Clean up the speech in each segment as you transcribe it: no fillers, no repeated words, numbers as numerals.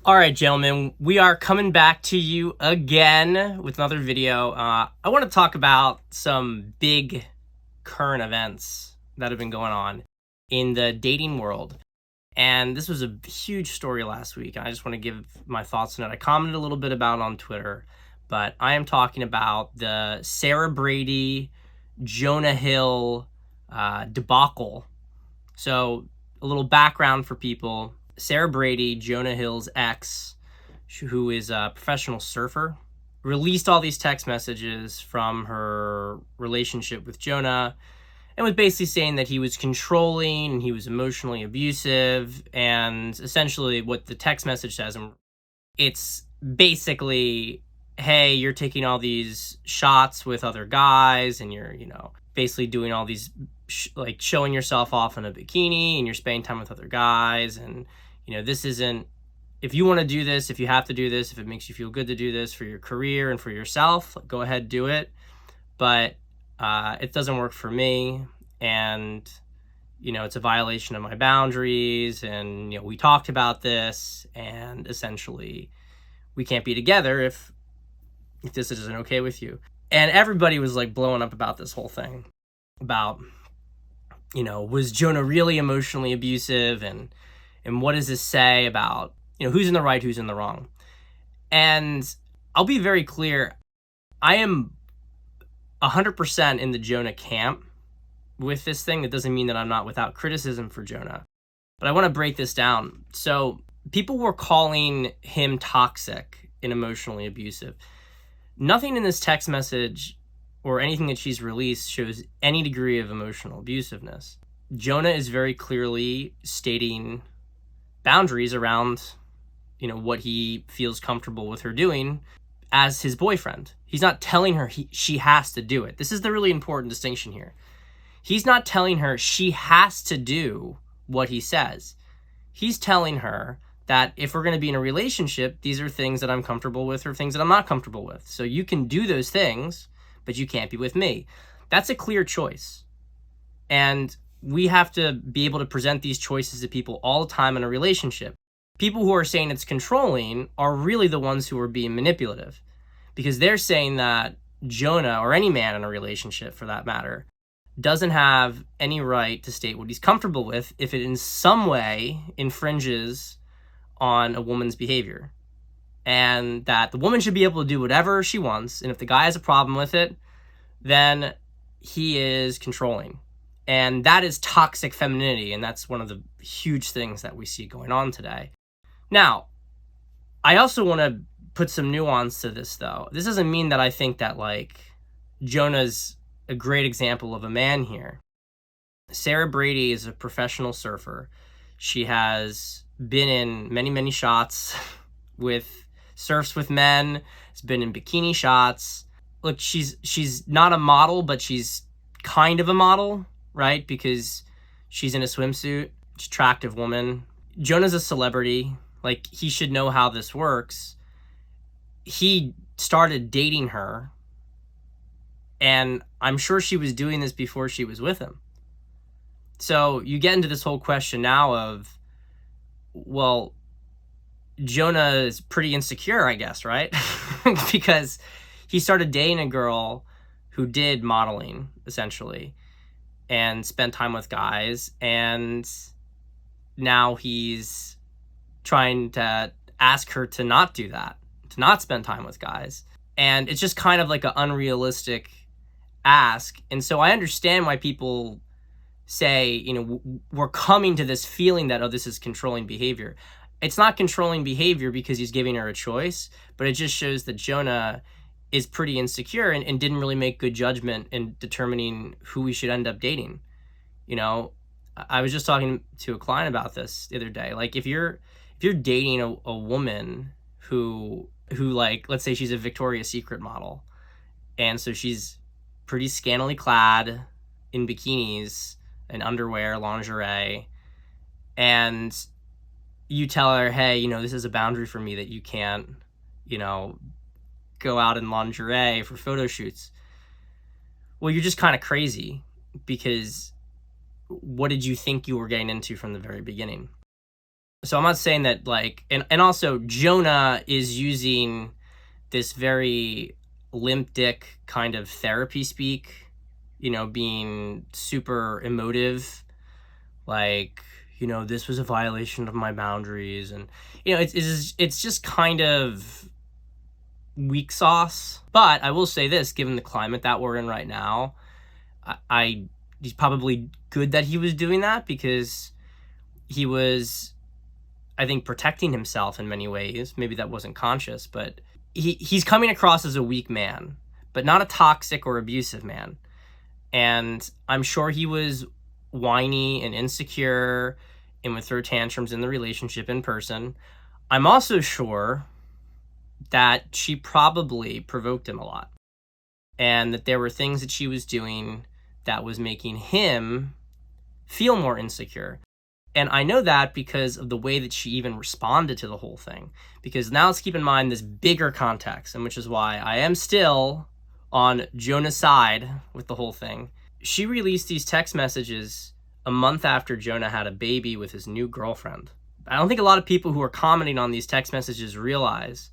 All right, gentlemen, we are coming back to you again with another video. I want to talk about some big current events that have been going on in the dating world. And this was a huge story last week. I just want to give my thoughts on it. I commented a little bit about it on Twitter, but I am talking about the Sarah Brady, Jonah Hill debacle. So a little background for people. Sarah Brady, Jonah Hill's ex, who is a professional surfer, released all these text messages from her relationship with Jonah and was basically saying that he was controlling and he was emotionally abusive. And essentially what the text message says, it's basically, hey, you're taking all these shots with other guys and you're, basically doing all these, like showing yourself off in a bikini and you're spending time with other guys. And, this isn't, if you want to do this, if you have to do this, if it makes you feel good to do this for your career and for yourself, go ahead, do it. But it doesn't work for me. And, it's a violation of my boundaries. And, we talked about this and essentially we can't be together if this isn't okay with you. And everybody was like blowing up about this whole thing about, was Jonah really emotionally abusive? And what does this say about, who's in the right, who's in the wrong? And I'll be very clear. I am 100% in the Jonah camp with this thing. That doesn't mean that I'm not without criticism for Jonah, but I want to break this down. So people were calling him toxic and emotionally abusive. Nothing in this text message or anything that she's released shows any degree of emotional abusiveness. Jonah is very clearly stating boundaries around, what he feels comfortable with her doing as his boyfriend. He's not telling her she has to do it. This is the really important distinction here. He's not telling her she has to do what he says. He's telling her that if we're going to be in a relationship, these are things that I'm comfortable with or things that I'm not comfortable with. So you can do those things, but you can't be with me. That's a clear choice. And we have to be able to present these choices to people all the time in a relationship. People who are saying it's controlling are really the ones who are being manipulative, because they're saying that Jonah, or any man in a relationship for that matter, doesn't have any right to state what he's comfortable with if it in some way infringes on a woman's behavior, and that the woman should be able to do whatever she wants. And if the guy has a problem with it, then he is controlling. And that is toxic femininity. And that's one of the huge things that we see going on today. Now, I also want to put some nuance to this, though. This doesn't mean that I think that, Jonah's a great example of a man here. Sarah Brady is a professional surfer. She has been in many, many shots surfs with men. Has been in bikini shots. Look, she's not a model, but she's kind of a model, right? Because she's in a swimsuit. She's an attractive woman. Jonah's a celebrity. He should know how this works. He started dating her, and I'm sure she was doing this before she was with him. So you get into this whole question now of, well, Jonah is pretty insecure, I guess, right? Because he started dating a girl who did modeling, essentially, and spent time with guys. And now he's trying to ask her to not do that, to not spend time with guys. And it's just kind of like an unrealistic ask. And so I understand why people say, we're coming to this feeling that, oh, this is controlling behavior. It's not controlling behavior because he's giving her a choice, but it just shows that Jonah is pretty insecure and didn't really make good judgment in determining who we should end up dating. I was just talking to a client about this the other day. If you're dating a woman who let's say she's a Victoria's Secret model, and so she's pretty scantily clad in bikinis and underwear, lingerie, and you tell her, hey, this is a boundary for me that you can't, go out in lingerie for photo shoots. Well, you're just kind of crazy, because what did you think you were getting into from the very beginning? So I'm not saying that, like, and also Jonah is using this very limp dick kind of therapy speak, you know, being super emotive, like, you know, this was a violation of my boundaries. And, you know, it's just kind of weak sauce. But I will say this, given the climate that we're in right now, he's probably good that he was doing that, because he was, I think, protecting himself in many ways. Maybe that wasn't conscious, but he's coming across as a weak man, but not a toxic or abusive man. And I'm sure he was whiny and insecure and would throw tantrums in the relationship in person. I'm also sure that she probably provoked him a lot, and that there were things that she was doing that was making him feel more insecure. And I know that because of the way that she even responded to the whole thing. Because now let's keep in mind this bigger context, and which is why I am still on Jonah's side with the whole thing. She released these text messages a month after Jonah had a baby with his new girlfriend. I don't think a lot of people who are commenting on these text messages realize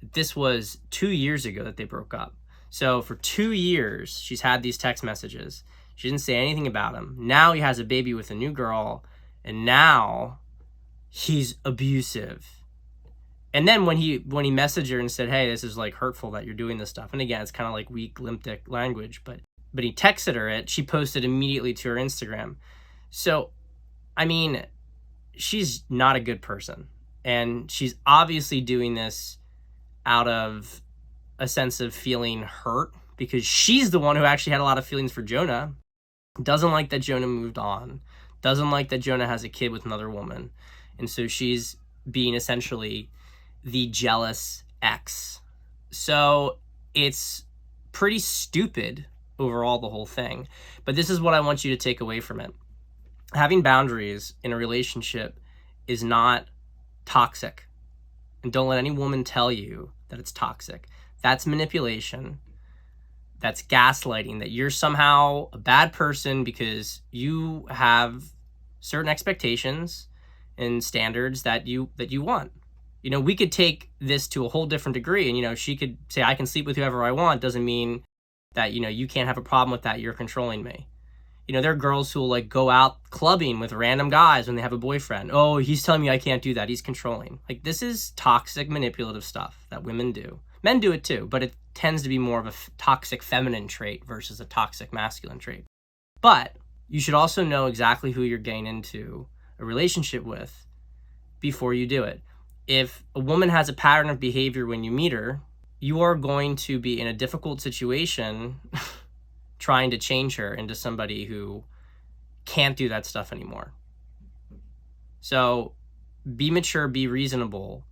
that this was 2 years ago that they broke up. So for 2 years, she's had these text messages. She didn't say anything about him. Now he has a baby with a new girl, and now he's abusive. And then when he messaged her and said, hey, this is like hurtful that you're doing this stuff. And again, it's kind of like weak, limp dick language, but he texted her it. She posted immediately to her Instagram. So, I mean, she's not a good person. And she's obviously doing this out of a sense of feeling hurt, because she's the one who actually had a lot of feelings for Jonah. Doesn't like that Jonah moved on. Doesn't like that Jonah has a kid with another woman. And so she's being essentially the jealous ex. So it's pretty stupid overall, the whole thing. But this is what I want you to take away from it. Having boundaries in a relationship is not toxic. And don't let any woman tell you that it's toxic. That's manipulation. That's gaslighting, that you're somehow a bad person because you have certain expectations and standards that you want. You know, we could take this to a whole different degree, and, you know, she could say, I can sleep with whoever I want. Doesn't mean that, you know, you can't have a problem with that. You're controlling me. You know, there are girls who will, like, go out clubbing with random guys when they have a boyfriend. Oh, he's telling me I can't do that. He's controlling. Like, this is toxic, manipulative stuff that women do. Men do it too, but it tends to be more of a toxic feminine trait versus a toxic masculine trait. But you should also know exactly who you're getting into a relationship with before you do it. If a woman has a pattern of behavior when you meet her, you are going to be in a difficult situation trying to change her into somebody who can't do that stuff anymore. So be mature, be reasonable.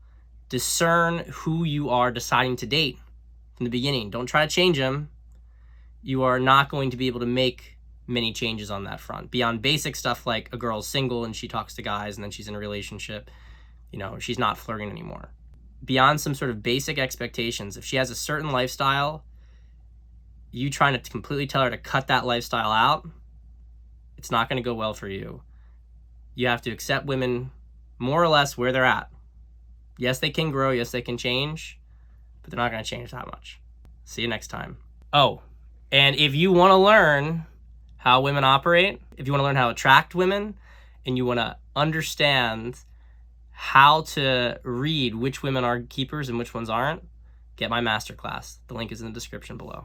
Discern who you are deciding to date from the beginning. Don't try to change them. You are not going to be able to make many changes on that front. Beyond basic stuff like a girl's single and she talks to guys and then she's in a relationship, you know, she's not flirting anymore. Beyond some sort of basic expectations, if she has a certain lifestyle, you trying to completely tell her to cut that lifestyle out, it's not going to go well for you. You have to accept women more or less where they're at. Yes, they can grow. Yes, they can change, but they're not going to change that much. See you next time. Oh, and if you want to learn how women operate, if you want to learn how to attract women, and you want to understand how to read which women are keepers and which ones aren't, get my masterclass. The link is in the description below.